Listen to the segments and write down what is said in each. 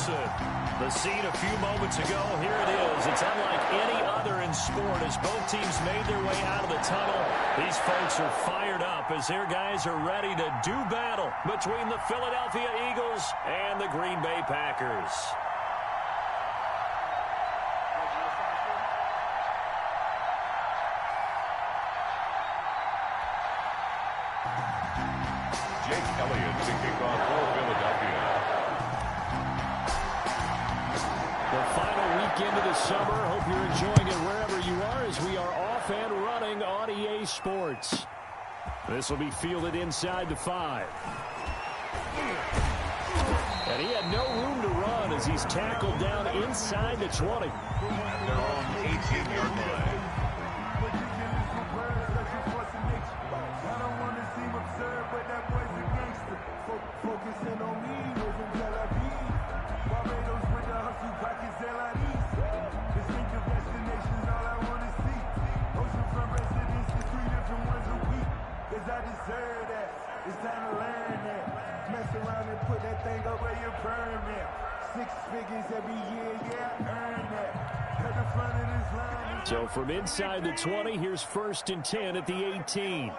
Wilson. The scene a few moments ago, here it is. It's unlike any other in sport as both teams made their way out of the tunnel. These folks are fired up as their guys are ready to do battle between the Philadelphia Eagles and the Green Bay Packers. Into the summer. Hope you're enjoying it wherever you are as we are off and running on EA Sports. This will be fielded inside the 5. And he had no room to run as he's tackled down inside the 20. They're on 18-yard line. Focusing on me, wasn't Tel Aviv. Barbados with the hustle, pockets LIDs. Distinctive destinations, all I want to see. Oceanfront residences, 3 different ones a week. Cause I deserve that. It's time to learn that. Mess around and put that thing up where your permit. 6 figures every year, yeah, I earn that. At the front of this line. So from inside the 20, here's 1st and 10 at the 18.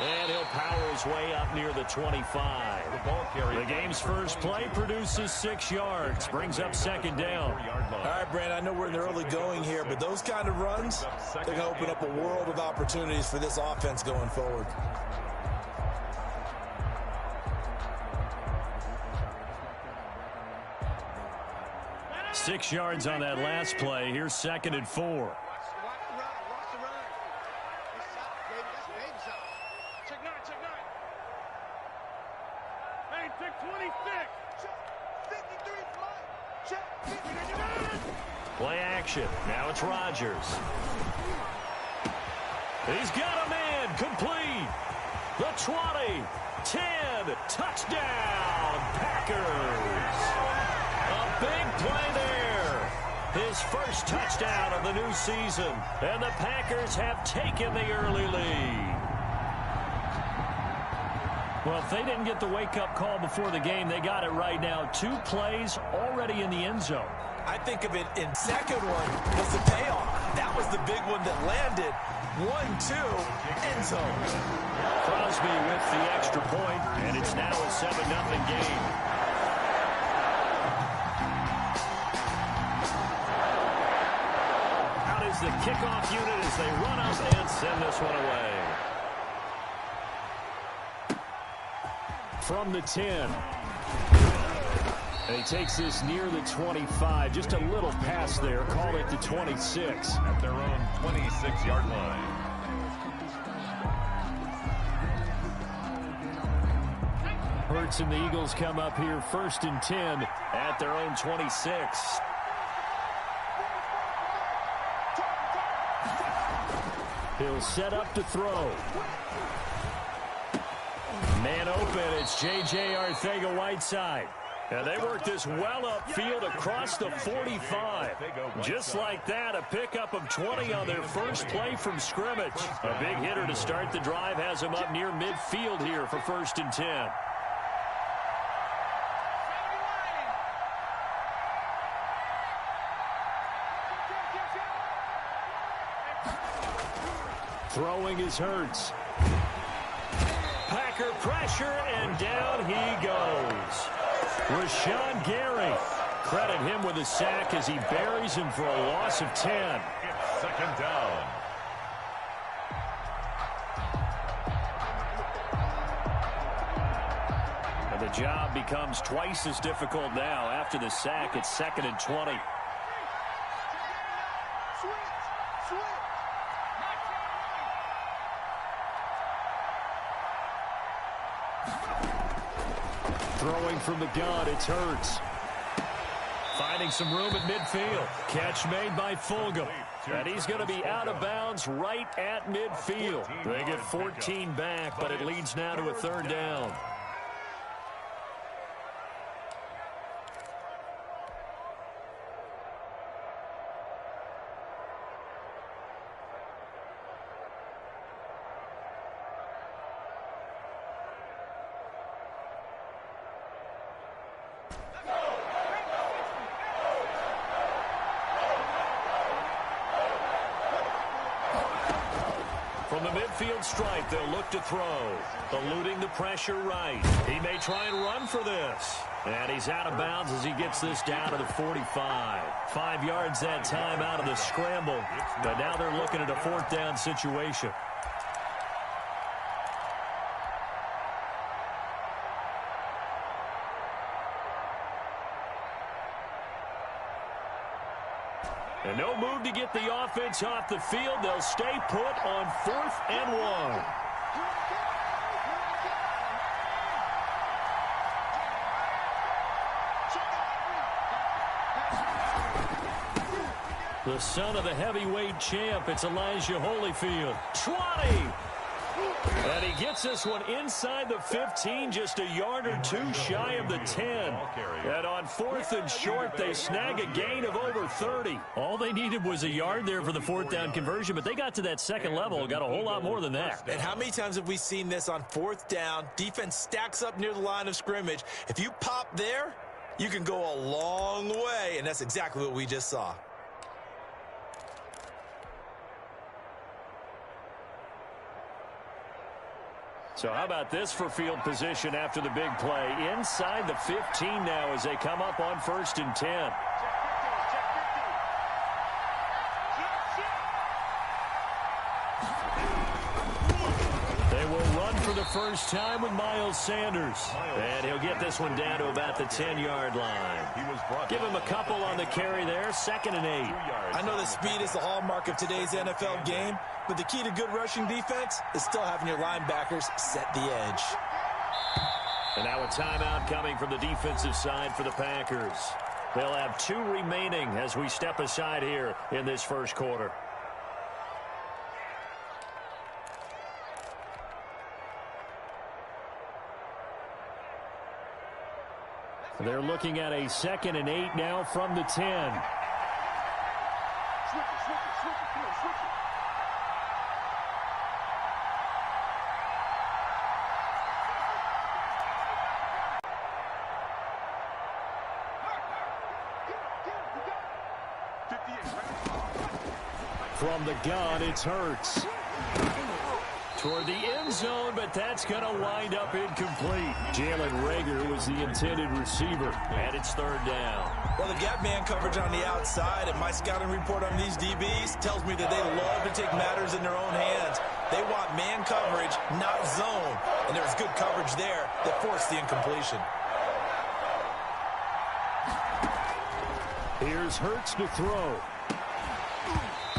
And he'll power his way up near the 25. The game's first play produces 6 yards, brings up 2nd down. All right, Brandon, I know we're in the early going here, but those kind of runs, they're going to open up a world of opportunities for this offense going forward. Six yards on that last play. Here's 2nd and 4. Play action. Now it's Rodgers. He's got a man. Complete. The 20. 10. Touchdown. Packers. A big play there. His first touchdown of the new season. And the Packers have taken the early lead. Well, if they didn't get the wake-up call before the game, they got it right now. 2 plays already in the end zone. I think of it in second one was the payoff. That was the big one that landed. 1-2, end zone. Crosby with the extra point, and it's now a 7-0 game. Out is the kickoff unit as they run up and send this one away. From the 10. And he takes this near the 25. Just a little pass there. Call it the 26. At their own 26-yard line. Hurts and the Eagles come up here 1st and 10 at their own 26. He'll set up to throw. Man open, it's J.J. Arcega-Whiteside. And they work this well upfield across the 45. Just like that, a pickup of 20 on their first play from scrimmage. A big hitter to start the drive has him up near midfield here for 1st and 10. Throwing is Hurts. Packer pressure, and down he goes. Rashawn Gary. Credit him with a sack as he buries him for a loss of 10. It's 2nd down. And the job becomes twice as difficult now. After the sack, it's 2nd and 20. Throwing from the gun, it's Hurts. Finding some room at midfield. Catch made by Fulgham. And he's going to be out of bounds right at midfield. They get 14 back, but it leads now to a 3rd down. midfield stripe, they'll look to throw. Eluding the pressure right. He may try and run for this. And he's out of bounds as he gets this down to the 45. 5 yards that time out of the scramble. But now they're looking at a 4th down situation. And no move to get the offense off the field. They'll stay put on 4th and 1. The son of the heavyweight champ, it's Elijah Holyfield. 20! And he gets this one inside the 15, just a yard or two shy of the 10. And on 4th and short, they snag a gain of over 30. All they needed was a yard there for the 4th down conversion, but they got to that second level, got a whole lot more than that. And how many times have we seen this on 4th down? Defense stacks up near the line of scrimmage. If you pop there, you can go a long way, and that's exactly what we just saw. So how about this for field position after the big play? Inside the 15 now as they come up on 1st and 10. They will run for the first time with Miles Sanders. And he'll get this one down to about the 10-yard line. Give him a couple on the carry there. 2nd and 8. I know that speed is the hallmark of today's NFL game, but the key to good rushing defense is still having your linebackers set the edge. And now a timeout coming from the defensive side for the Packers. They'll have 2 remaining as we step aside here in this first quarter. They're looking at a 2nd and 8 now from the 10. From the gun, it's Hurts. Toward the end zone, but that's going to wind up incomplete. Jalen Reagor was the intended receiver, and it's 3rd down. Well, the gap man coverage on the outside, and my scouting report on these DBs tells me that they love to take matters in their own hands. They want man coverage, not zone, and there was good coverage there that forced the incompletion. Here's Hurts to throw.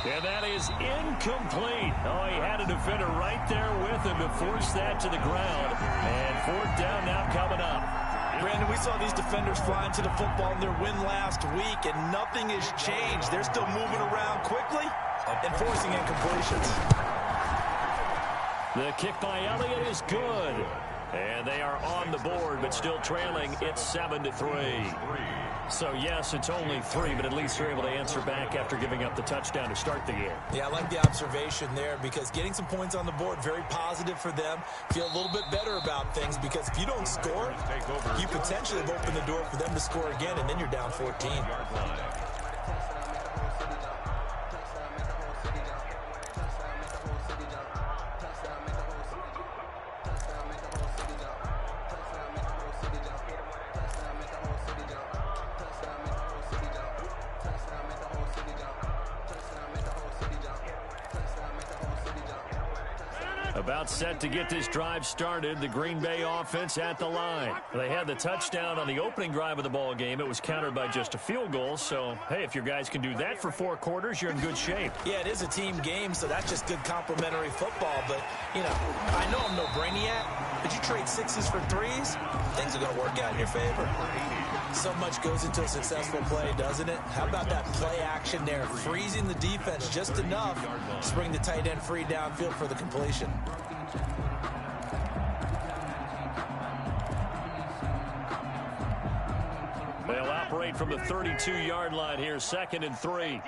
And that is incomplete. Oh, he had a defender right there with him to force that to the ground. And 4th down now coming up. Brandon, we saw these defenders flying to the football in their win last week, and nothing has changed. They're still moving around quickly and forcing incompletions. The kick by Elliott is good. And they are on the board, but still trailing. It's 7-3. So, yes, it's only 3, but at least they're able to answer back after giving up the touchdown to start the game. Yeah, I like the observation there because getting some points on the board, very positive for them. Feel a little bit better about things because if you don't score, you potentially have opened the door for them to score again, and then you're down 14. About set to get this drive started, the Green Bay offense at the line. They had the touchdown on the opening drive of the ball game. It was countered by just a field goal. So, hey, if your guys can do that for 4 quarters, you're in good shape. Yeah, it is a team game, so that's just good complimentary football. But, you know, I know I'm no brainiac, but you trade 6s for 3s, things are going to work out in your favor. So much goes into a successful play, doesn't it? How about that play action there, freezing the defense just enough to bring the tight end free downfield for the completion. They'll operate from the 32-yard line here, 2nd and 3.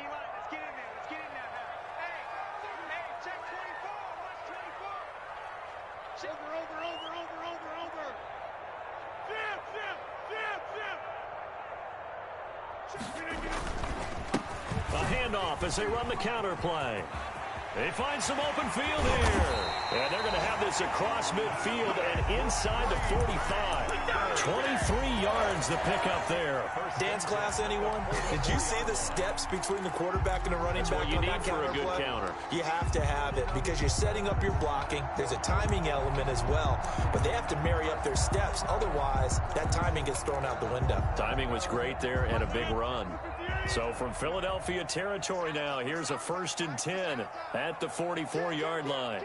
A handoff as they run the counter play. They find some open field here. And they're going to have this across midfield and inside the 45. 23 yards to pick up there. Dance class, anyone? Did you see the steps between the quarterback and the running back? What you need for a good counter. You have to have it because you're setting up your blocking. There's a timing element as well, but they have to marry up their steps. Otherwise, that timing gets thrown out the window. Timing was great there and a big run. So from Philadelphia territory now, here's a 1st and 10 at the 44-yard line.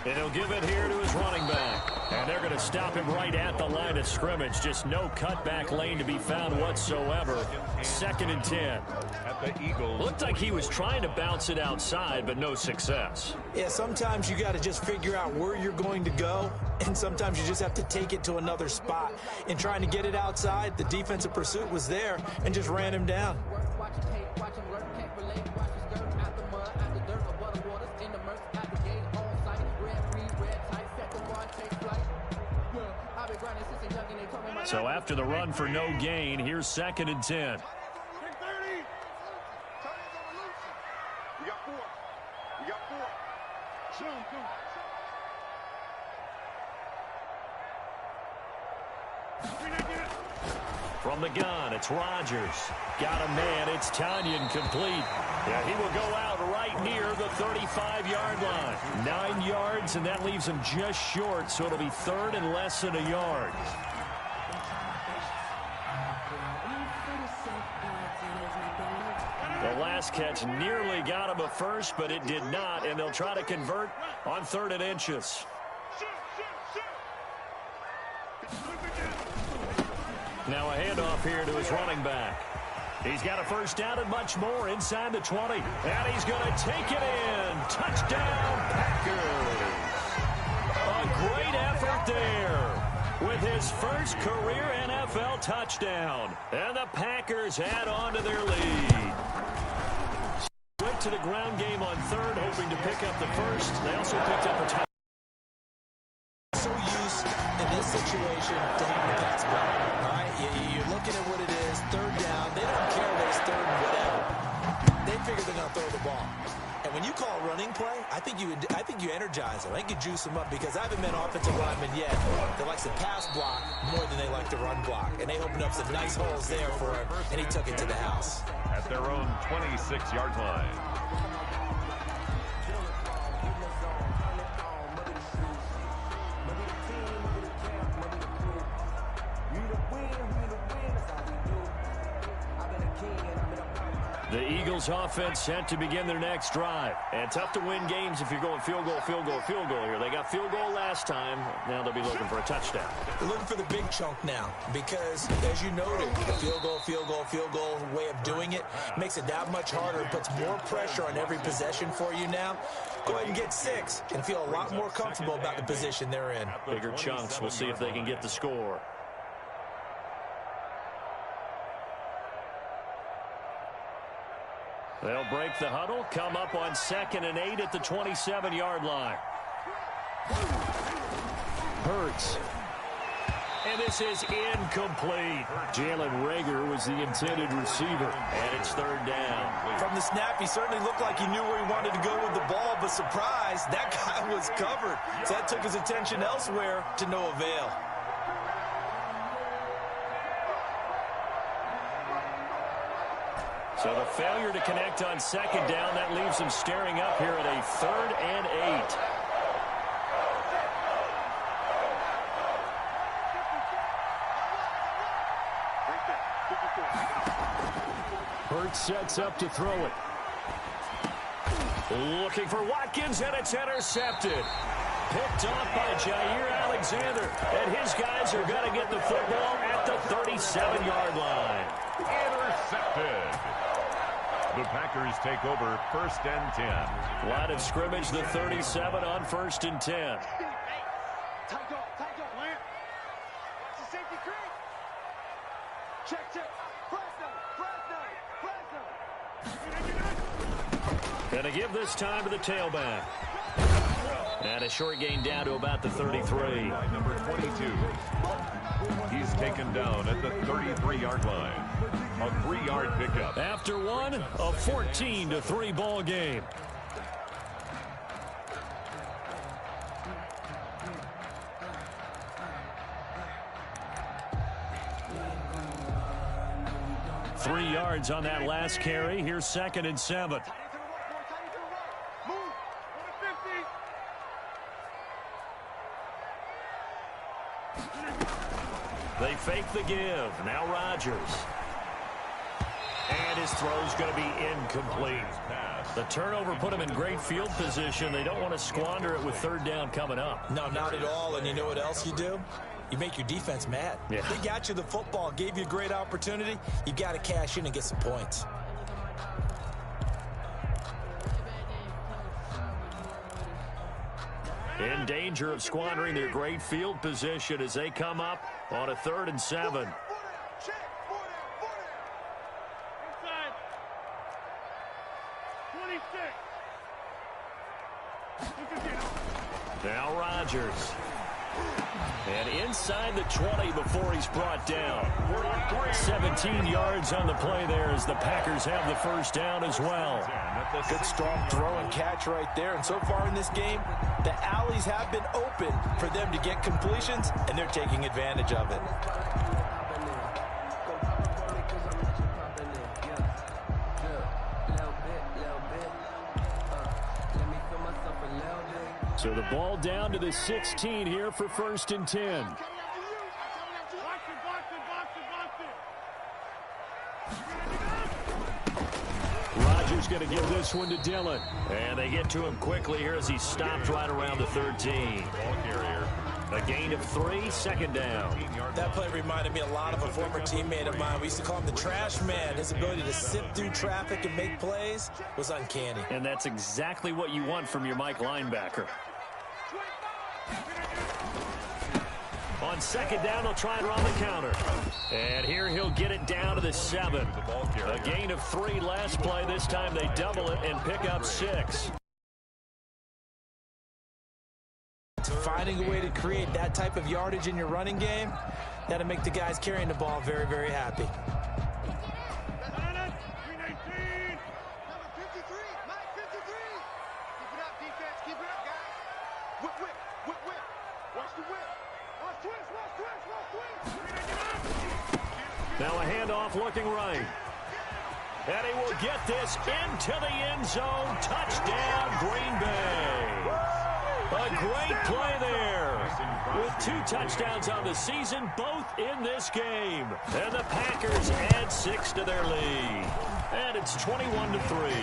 And he'll give it here to his running back. And they're going to stop him right at the line of scrimmage. Just no cutback lane to be found whatsoever. 2nd and 10. At the Eagles. Looked like he was trying to bounce it outside, but no success. Yeah, sometimes you got to just figure out where you're going to go, and sometimes you just have to take it to another spot. In trying to get it outside, the defensive pursuit was there and just ran him down. So after the run for no gain, here's 2nd and 10. You got 4. You got 4. Shoot him, From the gun, it's Rodgers. Got a man, it's Tanyan complete. Yeah, he will go out right near the 35-yard line. 9 yards, and that leaves him just short, so it'll be 3rd and less than a yard. The last catch nearly got him a first, but it did not, and they'll try to convert on 3rd and inches. Now a handoff here to his running back. He's got a 1st down and much more inside the 20. And he's going to take it in. Touchdown, Packers. A great effort there with his first career NFL touchdown. And the Packers add on to their lead. Went to the ground game on 3rd, hoping to pick up the 1st. They also picked up a touchdown. So used in this situation to having a pass block. All right, you're looking at what it is, 3rd down. They don't care that it's 3rd and whatever. They figure they're going to throw the ball. And when you call a running play, I think you energize them. I think you juice them up because I haven't met offensive linemen yet that likes to pass block more than they like to run block. And they opened up some nice holes there for him, and he took it to the house. At their own 26-yard line. The Eagles offense set to begin their next drive. And tough to win games if you're going field goal, field goal, field goal here. They got field goal last time. Now they'll be looking for a touchdown. They're looking for the big chunk now because, as you noted, the field goal, field goal, field goal way of doing it makes it that much harder. It puts more pressure on every possession for you now. Go ahead and get 6 and feel a lot more comfortable about the position they're in. Bigger chunks. We'll see if they can get the score. They'll break the huddle, come up on 2nd and 8 at the 27-yard line. Hurts. And this is incomplete. Jalen Reagor was the intended receiver, and it's 3rd down. From the snap, he certainly looked like he knew where he wanted to go with the ball, but surprise, that guy was covered. So that took his attention elsewhere to no avail. So the failure to connect on 2nd down, that leaves him staring up here at a 3rd and 8. Hurts sets up to throw it. Looking for Watkins, and it's intercepted. Picked off by Jair Alexander. And his guys are going to get the football at the 37-yard line. Intercepted. The Packers take over 1st and 10. Line of scrimmage, the 37 on 1st and 10. Tight up, Lance. Watch the safety creep. Check. Fresno. Gonna give this time to the tailback. And a short gain down to about the 33. Number 22. He's taken down at the 33-yard line. A 3-yard pickup. After one, a 14-3 ball game. Three yards on that last carry. Here's 2nd and 7. They fake the give. Now Rodgers. And his throw's going to be incomplete. The turnover put him in great field position. They don't want to squander it with 3rd down coming up. No, not at all. And you know what else you do? You make your defense mad. Yeah. They got you the football, gave you a great opportunity. You got to cash in and get some points. In danger of squandering their great field position as they come up on a 3rd and 7. Now Rodgers. And inside the 20 before he's brought down. 17 yards on the play there as the Packers have the 1st down as well. Good strong throw and catch right there. And so far in this game, the alleys have been open for them to get completions, and they're taking advantage of it. So the ball down to the 16 here for 1st and 10. Rodgers going to give this one to Dillon. And they get to him quickly here as he stopped right around the 13. A gain of 3, 2nd down. That play reminded me a lot of a former teammate of mine. We used to call him the trash man. His ability to sift through traffic and make plays was uncanny. And that's exactly what you want from your Mike linebacker. On 2nd down, they'll try and run the counter. And here he'll get it down to the 7. A gain of 3 last play. This time they double it and pick up 6. Finding a way to create that type of yardage in your running game, that'll make the guys carrying the ball very, very happy. Now a handoff looking right. And he will get this into the end zone. Touchdown, Green Bay. A great play there. With 2 touchdowns on the season, both in this game. And the Packers add 6 to their lead. And it's 21-3. Good.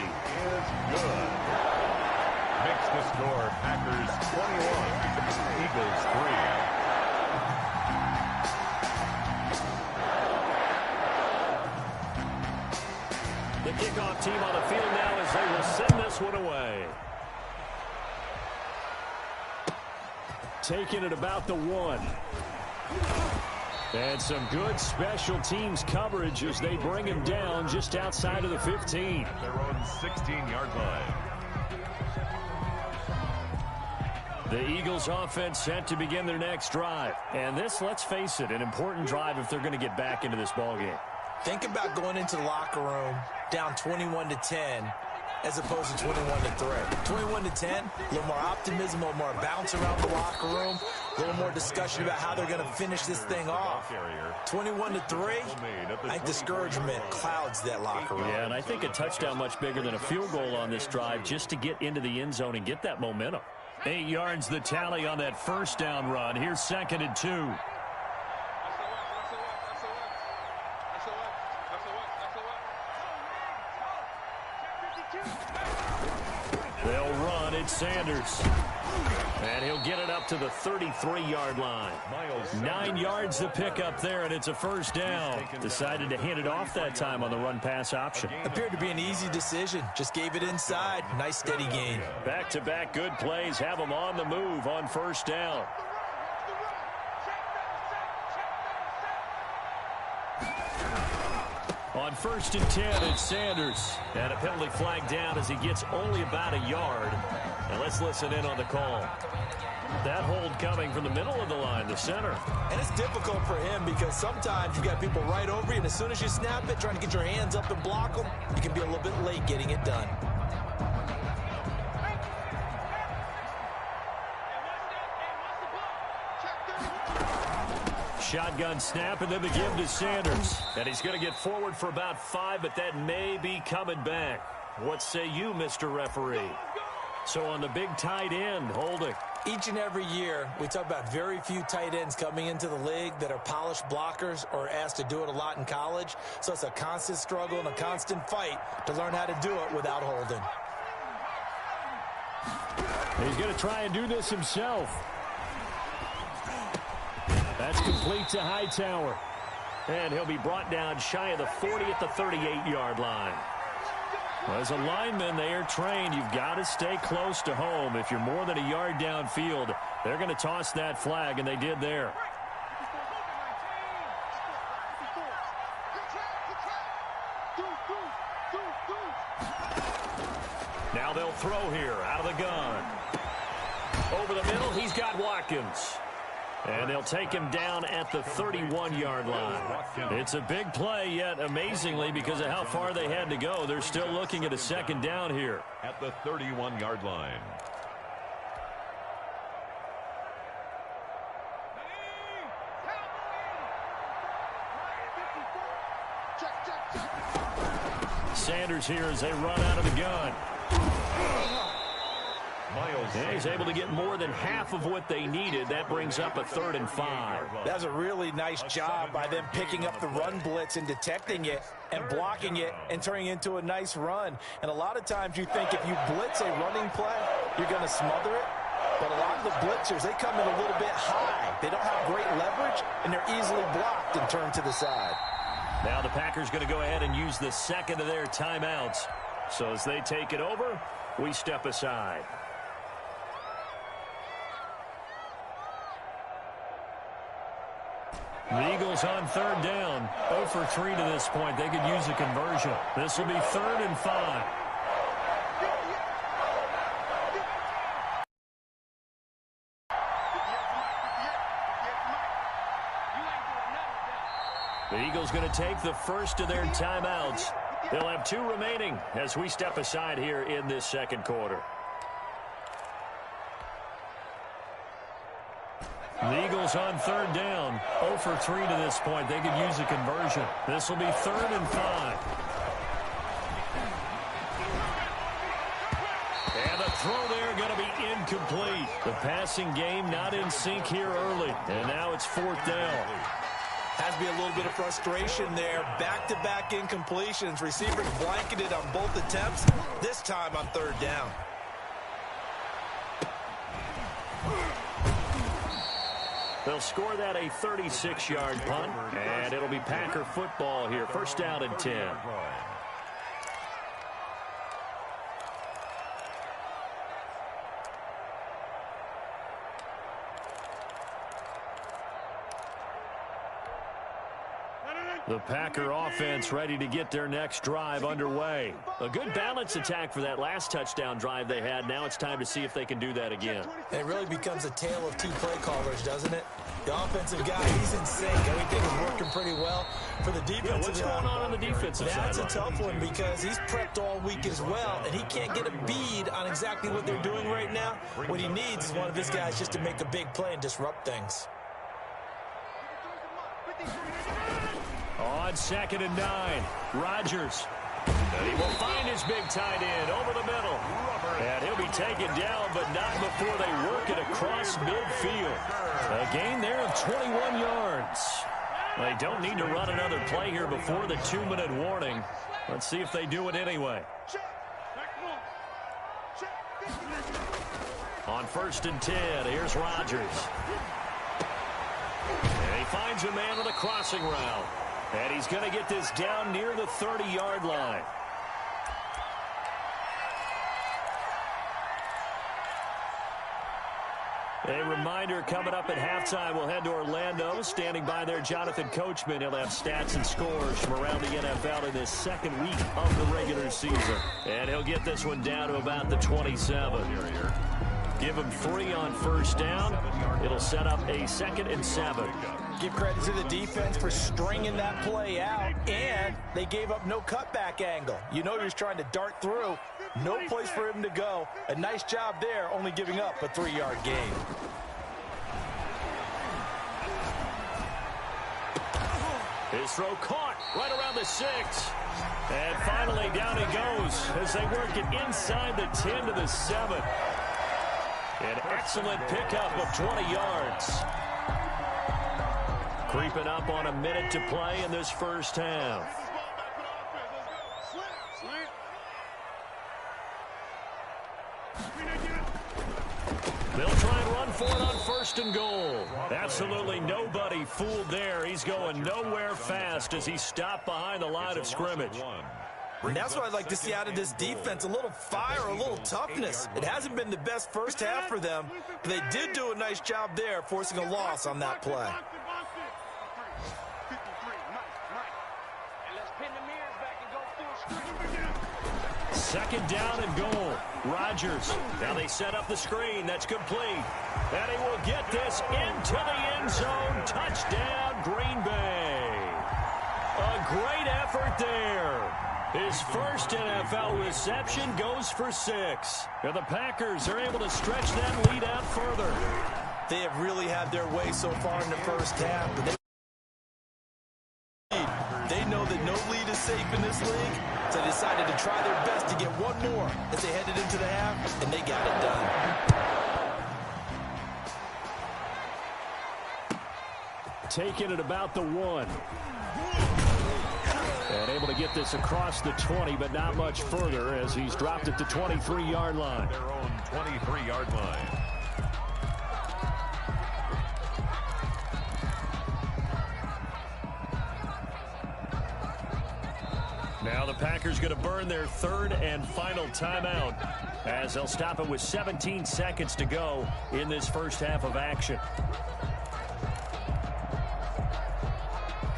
Makes the score Packers 21, Eagles 3. The kickoff team on the field now as they will send this one away. Taking it about the 1. And some good special teams coverage as they bring him down just outside of the 15. Their own 16-yard line. The Eagles offense set to begin their next drive. And this, let's face it, an important drive if they're going to get back into this ballgame. Think about going into the locker room down 21-10 as opposed to 21-3. 21-10, a little more optimism, a little more bounce around the locker room, a little more discussion about how they're going to finish this thing off. 21-3, I think discouragement clouds that locker room. Yeah, and I think a touchdown much bigger than a field goal on this drive just to get into the end zone and get that momentum. 8 yards the tally on that 1st down run. Here's 2nd and 2. They'll run. It's Sanders. And he'll get it up to the 33-yard line. 9 yards to pick up there, and it's a 1st down. Decided to hand it off that time on the run-pass option. Appeared to be an easy decision. Just gave it inside. Nice steady gain. Back-to-back good plays have them on the move on 1st down. On 1st and 10. It's Sanders. And a penalty flag down as he gets only about a yard. And let's listen in on the call. That hold coming from the middle of the line, the center. And it's difficult for him because sometimes you got people right over you, and as soon as you snap it, trying to get your hands up and block them, you can be a little bit late getting it done. Shotgun snap, and then the give to Sanders. And he's going to get forward for about 5, but that may be coming back. What say you, Mr. Referee? So on the big tight end, holding. Each and every year, we talk about very few tight ends coming into the league that are polished blockers or asked to do it a lot in college. So it's a constant struggle and a constant fight to learn how to do it without holding. He's going to try and do this himself. That's complete to Hightower. And he'll be brought down shy of the 40 at the 38-yard line. Well, as a lineman, they are trained. You've got to stay close to home. If you're more than a yard downfield, they're going to toss that flag, and they did there. Now they'll throw here out of the gun. Over the middle, he's got Watkins. And they'll take him down at the 31-yard line. It's a big play, yet amazingly, because of how far they had to go, they're still looking at a second down here. At the 31-yard line. Sanders here as they run out of the gun. And he's able to get more than half of what they needed. That brings up a 3rd and 5. That's a really nice job by them picking up the run blitz and detecting it and blocking it and turning it into a nice run. And a lot of times you think if you blitz a running play, you're going to smother it. But a lot of the blitzers, they come in a little bit high. They don't have great leverage, and they're easily blocked and turned to the side. Now the Packers going to go ahead and use the second of their timeouts. So as they take it over, we step aside. The Eagles on 3rd down. 0 for 3 to this point. They could use a conversion. This will be 3rd and 5. The Eagles going to take the first of their timeouts. They'll have 2 remaining as we step aside here in this second quarter. The Eagles on 3rd down. 0 for 3 to this point. They could use a conversion. This will be 3rd and 5. And the throw there going to be incomplete. The passing game not in sync here early. And now it's 4th down. Has to be a little bit of frustration there. Back-to-back incompletions. Receivers blanketed on both attempts. This time on 3rd down. They'll score that a 36-yard punt, and it'll be Packer football here. 1st down and 10. The Packer offense ready to get their next drive underway. A good balanced attack for that last touchdown drive they had. Now it's time to see if they can do that again. It really becomes a tale of 2 play callers, doesn't it? The offensive guy, he's in sync. Everything is working pretty well. For the defensive what's going on the defensive side? That's a tough one because he's prepped all week as well, and he can't get a bead on exactly what they're doing right now. What he needs is one of his guys just to make a big play and disrupt things. On 2nd and 9, Rodgers. And he will find his big tight end over the middle. And he'll be taken down, but not before they work it across midfield. A gain there of 21 yards. They don't need to run another play here before the 2-minute warning. Let's see if they do it anyway. On 1st and 10, here's Rodgers. And he finds a man on a crossing route. And he's going to get this down near the 30-yard line. They reminder, coming up at halftime, we'll head to Orlando. Standing by there, Jonathan Coachman. He'll have stats and scores from around the NFL in this second week of the regular season. And he'll get this one down to about the 27. Give him 3 on first down. It'll set up a 2nd and 7. Give credit to the defense for stringing that play out, and they gave up no cutback angle. You know he was trying to dart through. No place for him to go. A nice job there, only giving up a 3-yard gain. His throw caught right around the 6. And finally down he goes as they work it inside the 10 to the 7. An excellent pickup of 20 yards. Creeping up on a minute to play in this first half. They'll try and run for it on 1st and goal. Absolutely nobody fooled there. He's going nowhere fast as he stopped behind the line of scrimmage. And that's what I'd like to see out of this defense, a little fire, a little toughness. It hasn't been the best first half for them, but they did do a nice job there, forcing a loss on that play. Second down and goal. Rodgers. Now they set up the screen. That's complete. And he will get this into the end zone. Touchdown, Green Bay. A great effort there. His first NFL reception goes for 6. And the Packers are able to stretch that lead out further. They have really had their way so far in the first half. But they know that no lead is safe in this league, so they decided to try their best to get one more as they headed into the half, and they got it done. Taking it about the 1. And able to get this across the 20, but not much further as he's dropped at the 23-yard line. Their own 23-yard line. Now the Packers going to burn their 3rd and final timeout as they'll stop it with 17 seconds to go in this first half of action.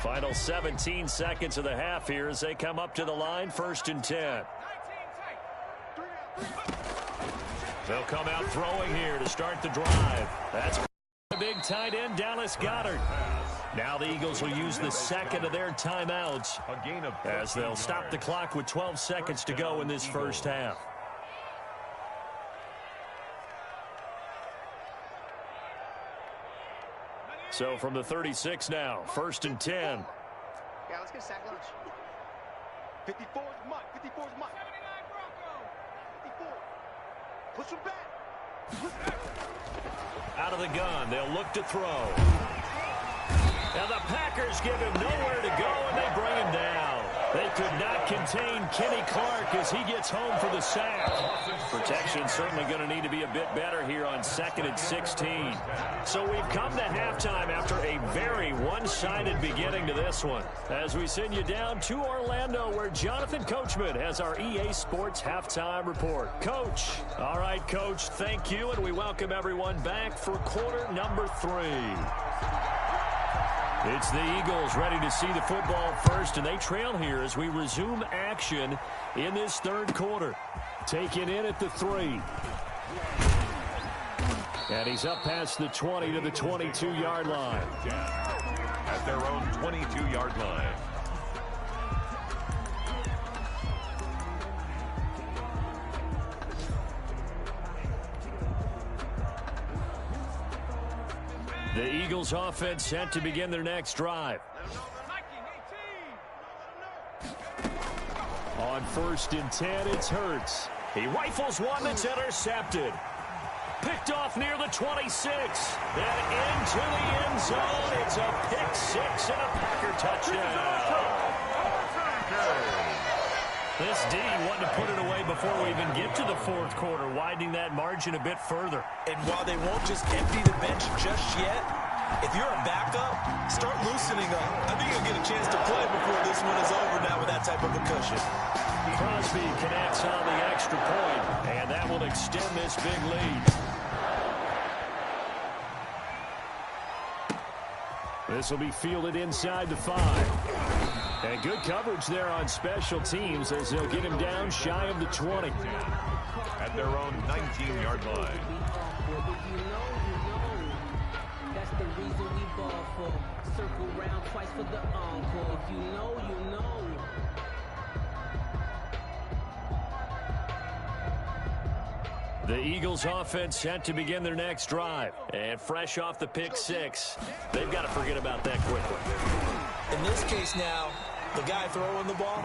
Final 17 seconds of the half here as they come up to the line, 1st and 10. They'll come out throwing here to start the drive. That's a big tight end, Dallas Goedert. Now the Eagles will use the 2nd of their timeouts as they'll stop the clock with 12 seconds to go in this first half. So from the 36 now, 1st and 10. Yeah, let's get a sack lunch. 54 is Mike. 54 is Mike. 54. Push him back. Out of the gun, they'll look to throw. Now the Packers give him nowhere to go, and they bring him down. They could not contain Kenny Clark as he gets home for the sack. Protection certainly going to need to be a bit better here on 2nd and 16. So we've come to halftime after a very one-sided beginning to this one. As we send you down to Orlando, where Jonathan Coachman has our EA Sports halftime report. Coach. All right, Coach, thank you, and we welcome everyone back for quarter number 3. It's the Eagles ready to see the football first, and they trail here as we resume action in this 3rd quarter. Taken in at the 3. And he's up past the 20 to the 22-yard line. At their own 22-yard line. The Eagles offense set to begin their next drive. On 1st and 10, it's Hurts. He rifles one that's intercepted. Picked off near the 26. Then into the end zone. It's a pick 6 and a Packer touchdown. This D wanted to put it away before we even get to the 4th quarter, widening that margin a bit further. And while they won't just empty the bench just yet, if you're a backup, start loosening up. I think you'll get a chance to play before this one is over now with that type of a cushion. Crosby connects on the extra point, and that will extend this big lead. This will be fielded inside the 5. And good coverage there on special teams as they'll get him down shy of the 20. At their own 19-yard line. That's the reason we ball for. Circle round twice for the encore. If you know, you know. The Eagles offense set to begin their next drive. And fresh off the pick 6, they've got to forget about that quickly. In this case now, the guy throwing the ball,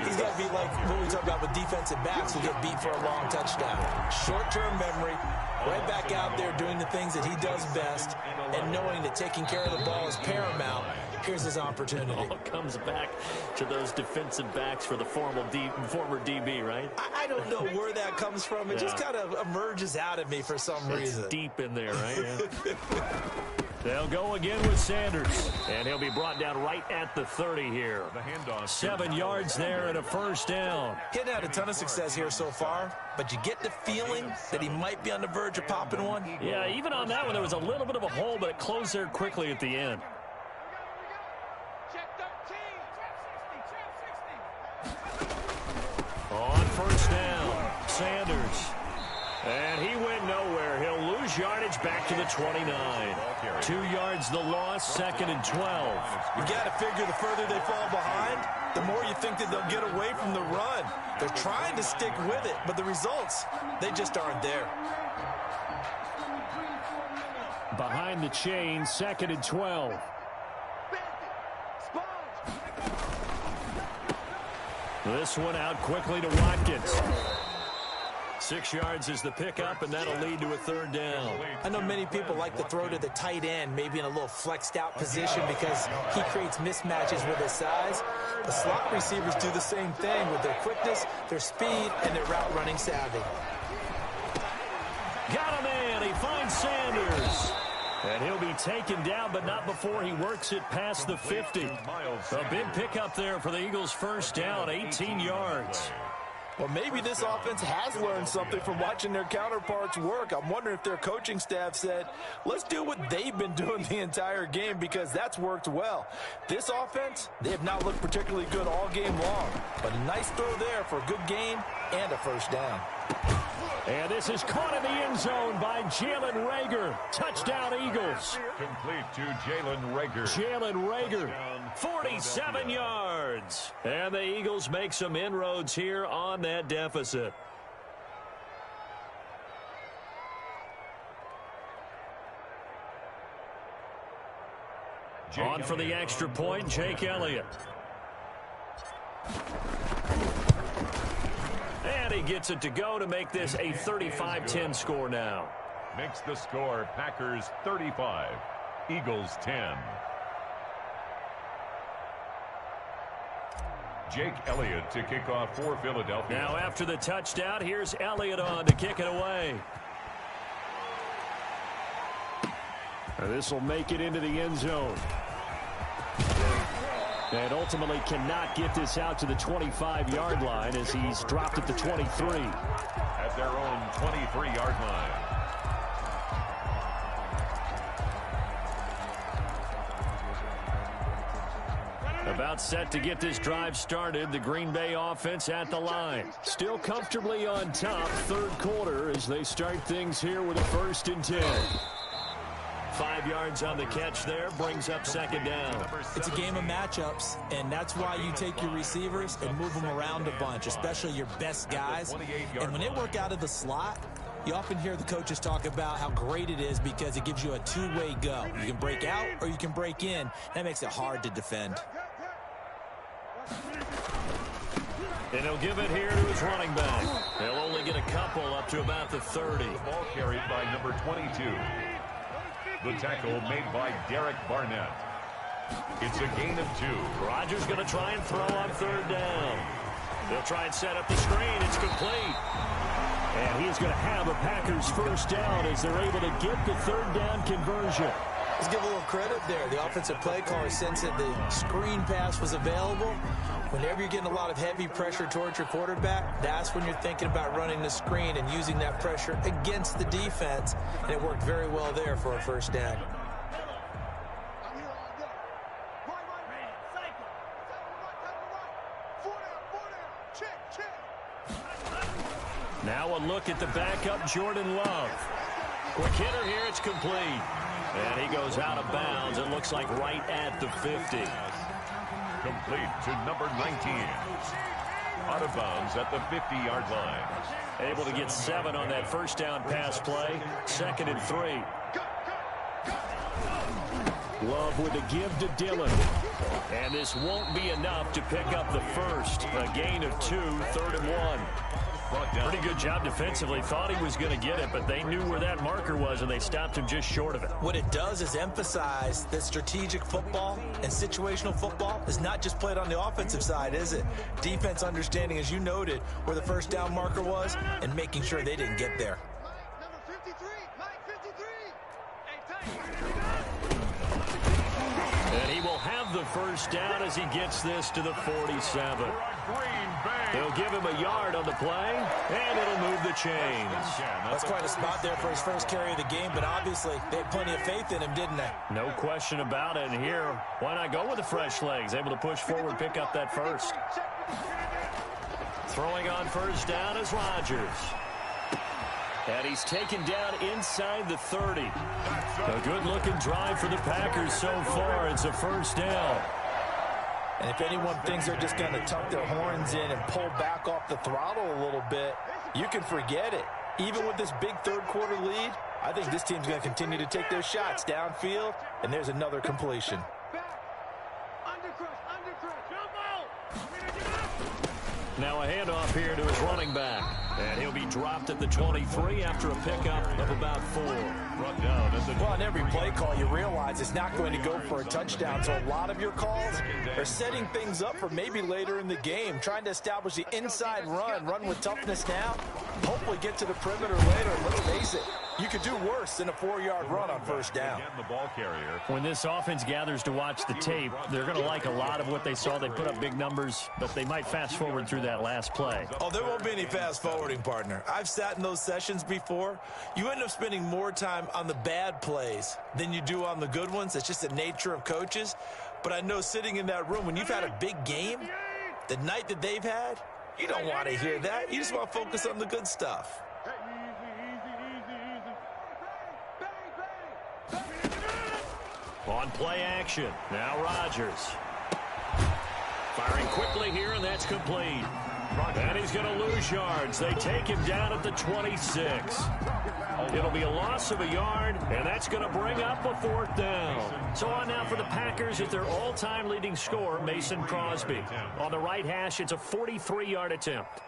he's got to be like what we talk about with defensive backs who get beat for a long touchdown. Short-term memory, right back out there doing the things that he does best, and knowing that taking care of the ball is paramount. Here's his opportunity. It all comes back to those defensive backs for the former DB, right? I don't know where that comes from. It just kind of emerges out of me for some reason. It's deep in there, right? Yeah. They'll go again with Sanders, and he'll be brought down right at the 30 here. 7 yards there and a first down. He hadn't had a ton of success here so far, but you get the feeling that he might be on the verge of popping one. Yeah, even on that one, there was a little bit of a hole, but it closed there quickly at the end. On first down, Sanders. And he went nowhere. He'll lose yardage back to the 29. 2 yards the loss, 2nd and 12. You got to figure the further they fall behind, the more you think that they'll get away from the run. They're trying to stick with it, but the results, they just aren't there. Behind the chain, 2nd and 12. This one out quickly to Watkins. 6 yards is the pickup, and that'll lead to a third down. I know many people like to throw to the tight end, maybe in a little flexed out position because he creates mismatches with his size. The slot receivers do the same thing with their quickness, their speed, and their route running savvy. Got a man. He finds Sanders. And he'll be taken down, but not before he works it past the 50. A big pickup there for the Eagles' first down, 18 yards. Well, maybe this offense has learned something from watching their counterparts work. I'm wondering if their coaching staff said, let's do what they've been doing the entire game because that's worked well. This offense, they have not looked particularly good all game long. But a nice throw there for a good gain and a first down. And this is caught in the end zone by Jalen Reagor. Touchdown, Eagles. Complete to Jalen Reagor. Jalen Reagor, 47 yards. And the Eagles make some inroads here on that deficit. On for the extra point, Jake Elliott. And he gets it to go to make this a 35-10 score now. Makes the score Packers 35, Eagles 10. Jake Elliott to kick off for Philadelphia. Now after the touchdown, here's Elliott on to kick it away. And this will make it into the end zone. And ultimately cannot get this out to the 25-yard line as he's dropped at the 23. At their own 23-yard line. About set to get this drive started, the Green Bay offense at the line. Still comfortably on top, third quarter as they start things here with a 1st and 10. 5 yards on the catch there, brings up second down. It's a game of matchups, and that's why you take your receivers and move them around a bunch, especially your best guys. And when they work out of the slot, you often hear the coaches talk about how great it is because it gives you a two-way go. You can break out or you can break in. That makes it hard to defend. And he'll give it here to his running back. They'll only get a couple up to about the 30. The ball carried by number 22. The tackle made by Derek Barnett. It's a gain of 2. Rodgers going to try and throw on third down. They'll try and set up the screen. It's complete. And he's going to have a Packers first down as they're able to get the third down conversion. Let's give a little credit there. The offensive play caller sensed that the screen pass was available. Whenever you're getting a lot of heavy pressure towards your quarterback, that's when you're thinking about running the screen and using that pressure against the defense. And it worked very well there for a first down. Now a look at the backup, Jordan Love. Quick hitter here, it's complete. And he goes out of bounds. It looks like right at the 50. Complete to number 19. Out of bounds at the 50-yard line. Able to get 7 on that first down pass play. 2nd and 3. Love with a give to Dillon. And this won't be enough to pick up the first. A gain of 2, 3rd and 1. Pretty good job defensively. Thought he was going to get it, but they knew where that marker was, and they stopped him just short of it. What it does is emphasize that strategic football and situational football is not just played on the offensive side, is it? Defense understanding, as you noted, where the first down marker was and making sure they didn't get there. Number 53, Mike 53. And he will have the first down as he gets this to the 47. They'll give him a yard on the play, and it'll move the chains. That's quite a spot there for his first carry of the game, but obviously they had plenty of faith in him, didn't they? No question about it. And here, why not go with the fresh legs? Able to push forward, pick up that first. Throwing on first down is Rodgers. And he's taken down inside the 30. A good-looking drive for the Packers so far. It's a first down. And if anyone thinks they're just going to tuck their horns in and pull back off the throttle a little bit, you can forget it. Even with this big third-quarter lead, I think this team's going to continue to take their shots downfield, and there's another completion. Now a handoff here to his running back. And he'll be dropped at the 23 after a pickup of about 4. Well, on every play call, you realize it's not going to go for a touchdown. So a lot of your calls are setting things up for maybe later in the game, trying to establish the inside run with toughness now, hopefully get to the perimeter later. And let's face it, you could do worse than a 4-yard run on first down. When this offense gathers to watch the tape, they're going to like a lot of what they saw. They put up big numbers, but they might fast forward through that last play. Oh, there won't be any fast forwarding, partner. I've sat in those sessions before. You end up spending more time on the bad plays than you do on the good ones. It's just the nature of coaches. But I know sitting in that room, when you've had a big game, the night that they've had, you don't want to hear that. You just want to focus on the good stuff. On play action, now Rodgers. Firing quickly here, and that's complete. And he's going to lose yards. They take him down at the 26. It'll be a loss of a yard, and that's going to bring up a 4th down. So on now for the Packers is their all-time leading scorer, Mason Crosby. On the right hash, it's a 43-yard attempt.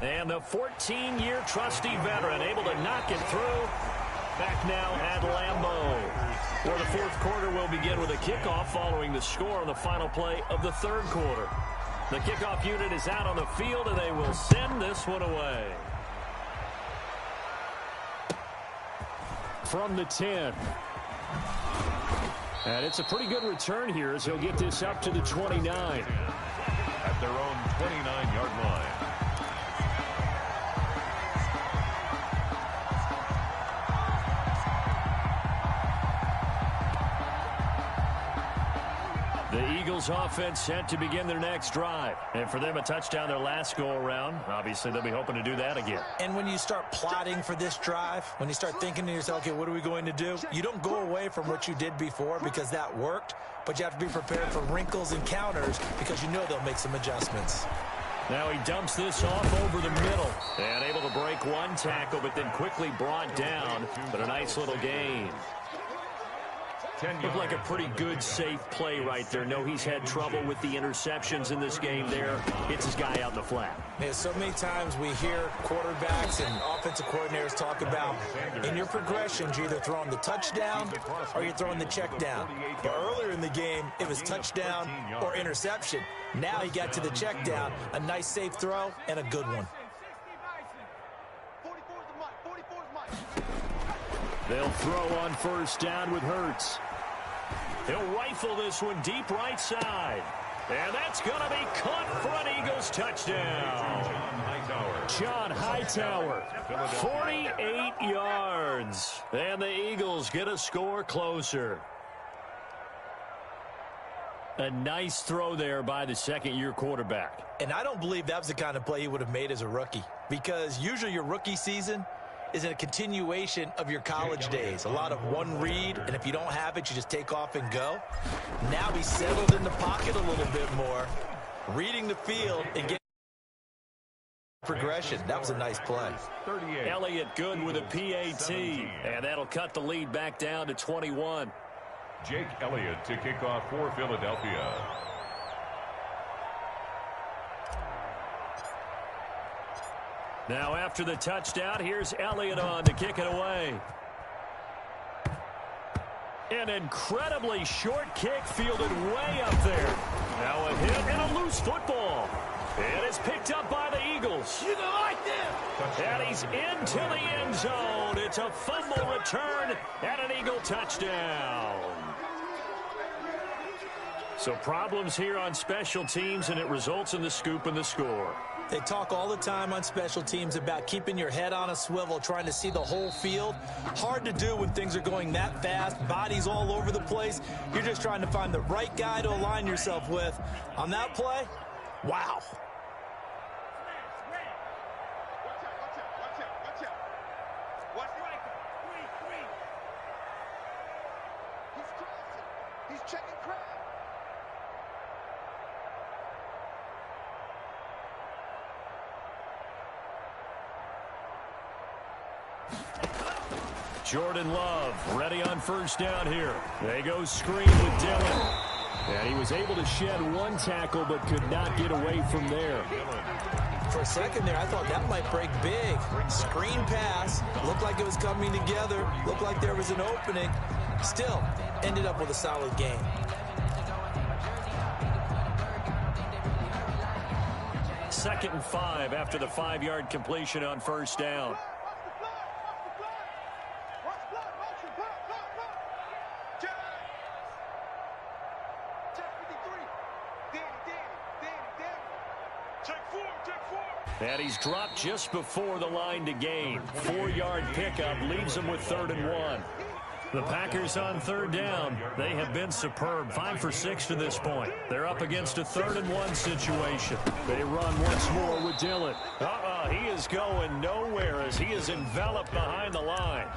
And the 14-year trusty veteran able to knock it through. Back now at Lambeau, where the 4th quarter will begin with a kickoff following the score on the final play of the 3rd quarter. The kickoff unit is out on the field, and they will send this one away. From the 10. And it's a pretty good return here as he'll get this up to the 29. At their own 29-yard line. The Eagles offense set to begin their next drive. And for them, a touchdown their last go-around. Obviously, they'll be hoping to do that again. And when you start plotting for this drive, when you start thinking to yourself, okay, what are we going to do? You don't go away from what you did before because that worked, but you have to be prepared for wrinkles and counters because you know they'll make some adjustments. Now he dumps this off over the middle. And able to break one tackle, but then quickly brought down. But a nice little gain. Looked like a pretty good, safe play right there. No, he's had trouble with the interceptions in this game there. Hits his guy out in the flat. Yeah, so many times we hear quarterbacks and offensive coordinators talk about in your progressions, you're either throwing the touchdown or you're throwing the check down. But earlier in the game, it was touchdown or interception. Now he got to the check down, a nice safe throw, and a good one. They'll throw on first down with Hurts. He'll rifle this one deep right side. And that's going to be caught for an Eagles touchdown. John Hightower, 48 yards. And the Eagles get a score closer. A nice throw there by the second-year quarterback. And I don't believe that was the kind of play he would have made as a rookie, because usually your rookie season is a continuation of your college days. A lot of one read, and if you don't have it, you just take off and go. Now he's settled in the pocket a little bit more, reading the field and getting progression. That was a nice play. Elliott good with a PAT, and that'll cut the lead back down to 21. Jake Elliott to kick off for Philadelphia. Now after the touchdown, here's Elliott on to kick it away. An incredibly short kick fielded way up there. Now a hit and a loose football. It is picked up by the Eagles. You don't like this. And he's into the end zone. It's a fumble return and an Eagle touchdown. So problems here on special teams, and it results in the scoop and the score. They talk all the time on special teams about keeping your head on a swivel, trying to see the whole field. Hard to do when things are going that fast, bodies all over the place. You're just trying to find the right guy to align yourself with. On that play, wow. He's checking crowd. Jordan Love ready on first down here. They go screen with Dillon. And he was able to shed one tackle but could not get away from there. For a second there, I thought that might break big. Screen pass. Looked like it was coming together. Looked like there was an opening. Still, ended up with a solid game. Second and 5 after the 5-yard completion on first down. And he's dropped just before the line to gain. 4-yard pickup leaves him with 3rd and 1. The Packers on third down. They have been superb. 5 for 6 to this point. They're up against a 3rd and 1 situation. They run once more with Dillon. He is going nowhere as he is enveloped behind the line.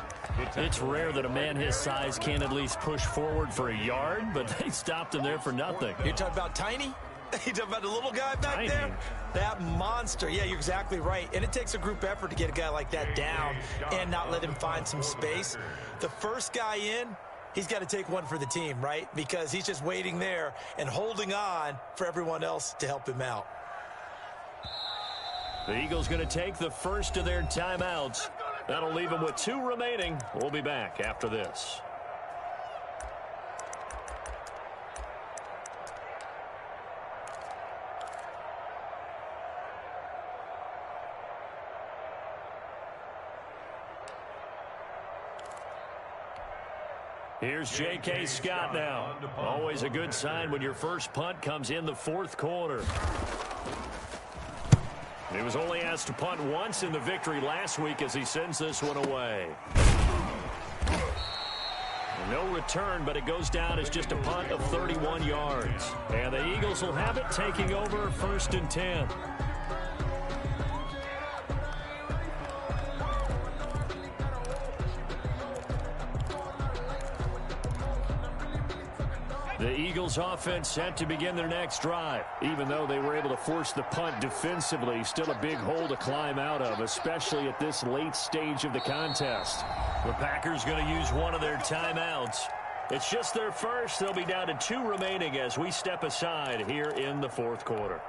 It's rare that a man his size can at least push forward for a yard, but they stopped him there for nothing. You're talking about Tiny? You talking about the little guy back there? That monster. Yeah, you're exactly right. And it takes a group effort to get a guy like that down and not let him find some space. The first guy in, he's got to take one for the team, right? Because he's just waiting there and holding on for everyone else to help him out. The Eagles going to take the first of their timeouts. That'll leave them with 2 remaining. We'll be back after this. Here's J.K. Scott now. Always a good sign when your first punt comes in the 4th quarter. He was only asked to punt once in the victory last week as he sends this one away. No return, but it goes down as just a punt of 31 yards. And the Eagles will have it taking over 1st and 10. The Eagles offense set to begin their next drive. Even though they were able to force the punt defensively, still a big hole to climb out of, especially at this late stage of the contest. The Packers going to use one of their timeouts. It's just their first. They'll be down to 2 remaining as we step aside here in the 4th quarter.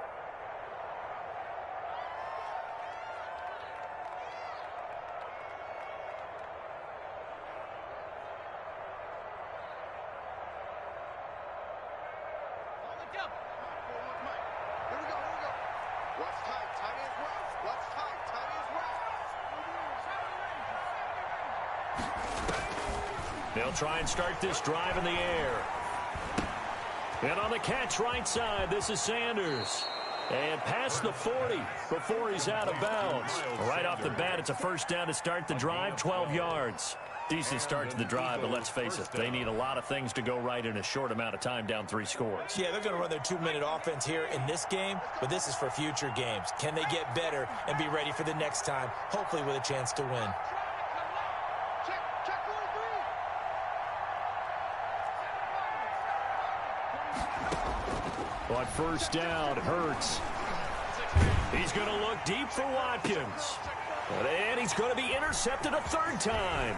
They'll try and start this drive in the air. And on the catch right side, this is Sanders. And past the 40 before he's out of bounds. Right off the bat, it's a first down to start the drive, 12 yards. Decent start to the drive, but let's face it, they need a lot of things to go right in a short amount of time, down 3 scores. Yeah, they're going to run their 2-minute offense here in this game, but this is for future games. Can they get better and be ready for the next time, hopefully with a chance to win? On first down, Hurts. He's going to look deep for Watkins. And he's going to be intercepted a third time.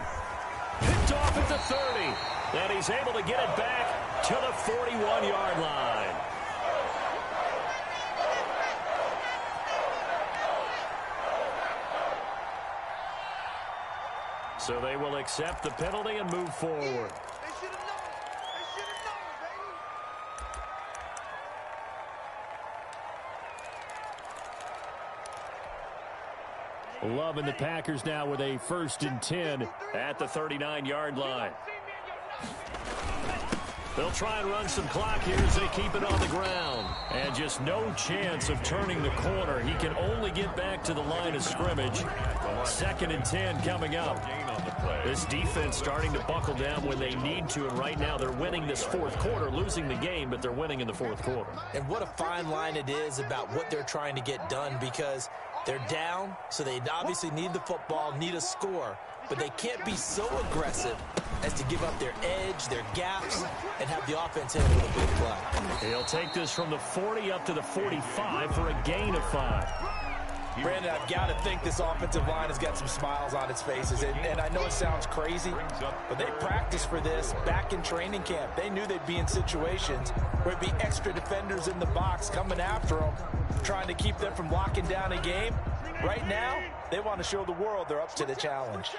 Picked off at the 30. And he's able to get it back to the 41-yard line. So they will accept the penalty and move forward. Loving the Packers now with a 1st and 10 at the 39-yard line. They'll try and run some clock here as they keep it on the ground. And just no chance of turning the corner. He can only get back to the line of scrimmage. 2nd and 10 coming up. This defense starting to buckle down when they need to, and right now they're winning this 4th quarter, losing the game, but they're winning in the 4th quarter. And what a fine line it is about what they're trying to get done, because they're down, so they obviously need the football, need a score, but they can't be so aggressive as to give up their edge, their gaps, and have the offense hit with a big play. He'll take this from the 40 up to the 45 for a gain of 5. Brandon, I've got to think this offensive line has got some smiles on its faces. And I know it sounds crazy, but they practiced for this back in training camp. They knew they'd be in situations where it'd be extra defenders in the box coming after them, trying to keep them from locking down a game. Right now, they want to show the world they're up to the challenge.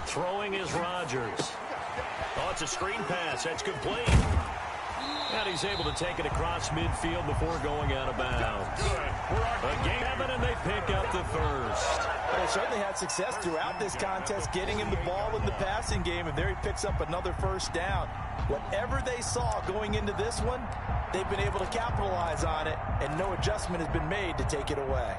Throwing is Rodgers. Oh, it's a screen pass. That's complete. And he's able to take it across midfield before going out of bounds. Again, and they pick up the first. They certainly had success throughout this contest, getting him the ball in the passing game, and there he picks up another first down. Whatever they saw going into this one, they've been able to capitalize on it, and no adjustment has been made to take it away.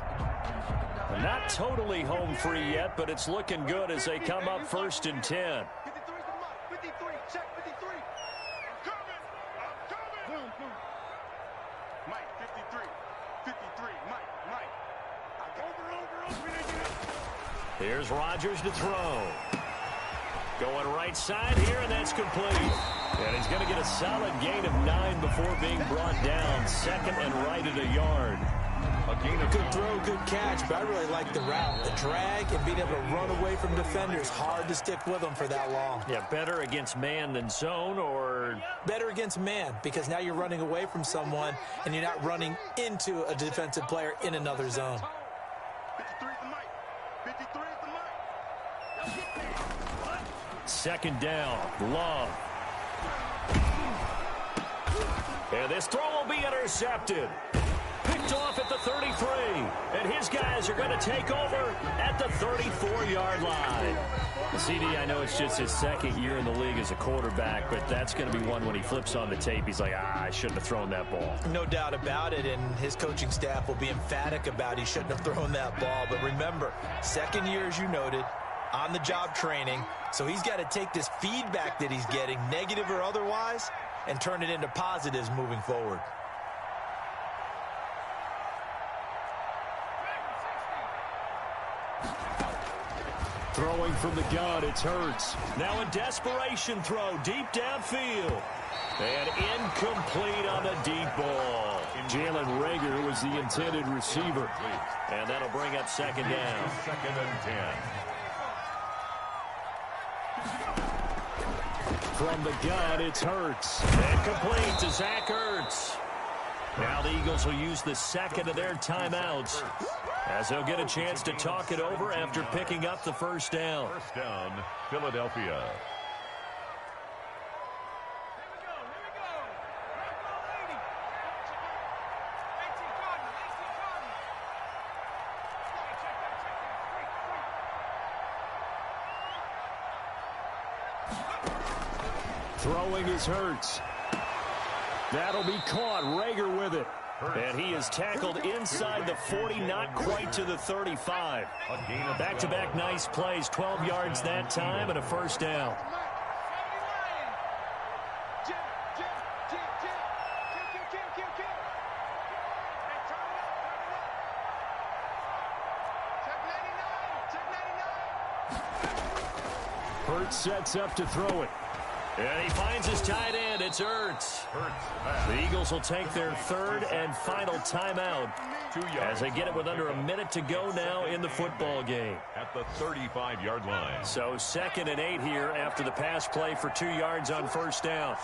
Not totally home free yet, but it's looking good as they come up 1st and 10. Here's Rodgers to throw. Going right side here, and that's complete. And he's going to get a solid gain of 9 before being brought down. 2nd and right at a yard. Good throw, good catch, but I really like the route. The drag and being able to run away from defenders. Hard to stick with them for that long. Yeah, better against man than zone, or? Better against man, because now you're running away from someone and you're not running into a defensive player in another zone. 2nd down, Love. And this throw will be intercepted. Picked off at the 33. And his guys are going to take over at the 34-yard line. CD, I know it's just his 2nd year in the league as a quarterback, but that's going to be one when he flips on the tape. He's like, I shouldn't have thrown that ball. No doubt about it, and his coaching staff will be emphatic about he shouldn't have thrown that ball. But remember, 2nd year, as you noted, on-the-job training, so he's got to take this feedback that he's getting, negative or otherwise, and turn it into positives moving forward. Throwing from the gun, it's Hurts. Now a desperation throw deep downfield. And incomplete on the deep ball. Jalen Reagor was the intended receiver. And that'll bring up 2nd down. 2nd and 10. From the gun, it's Hurts. And complete to Zach Ertz. Now the Eagles will use the 2nd of their timeouts, as they'll get a chance to talk it over after picking up the 1st down. 1st down, Philadelphia. Throwing is Hurts. That'll be caught. Rager with it. And he is tackled inside the 40, not quite to the 35. Back-to-back nice plays, 12 yards that time and a first down. Hurts sets up to throw it. And he finds his tight end. It's Hurts. The Eagles will take their third and final timeout as they get it with under a minute to go now in the football game. At the 35-yard line. So 2nd and 8 here after the pass play for 2 yards on first down.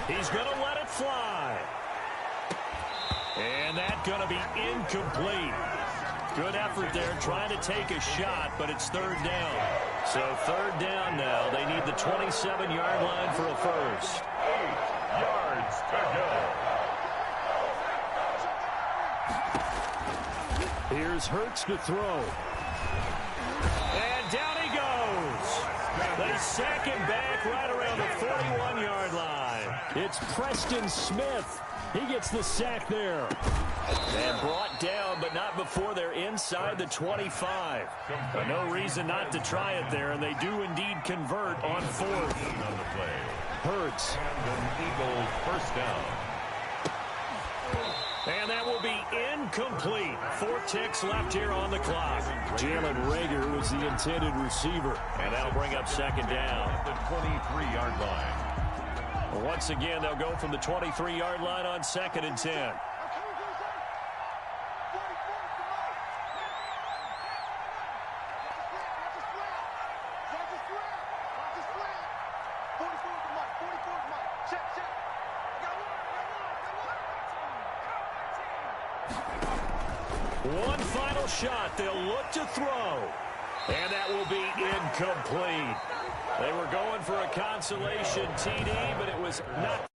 He's going to let it fly. And that's going to be incomplete. Good effort there trying to take a shot, but it's 3rd down. So 3rd down now. They need the 27-yard line for a first. 8 yards to go. Here's Hurts to throw. And down he goes. They sack him back right around the 41-yard line. It's Preston Smith. He gets the sack there. And brought down, but not before they're inside the 25. But no reason not to try it there, and they do indeed convert on 4th. On the play. Hurts. And an Eagle first down. And that will be incomplete. 4 ticks left here on the clock. Jalen Rager was the intended receiver. And that'll bring up 2nd down. At the 23-yard line. Once again, they'll go from the 23-yard line on 2nd and 10. One final shot. They'll look to throw. And that will be incomplete. They were going for a consolation TD, but it was not.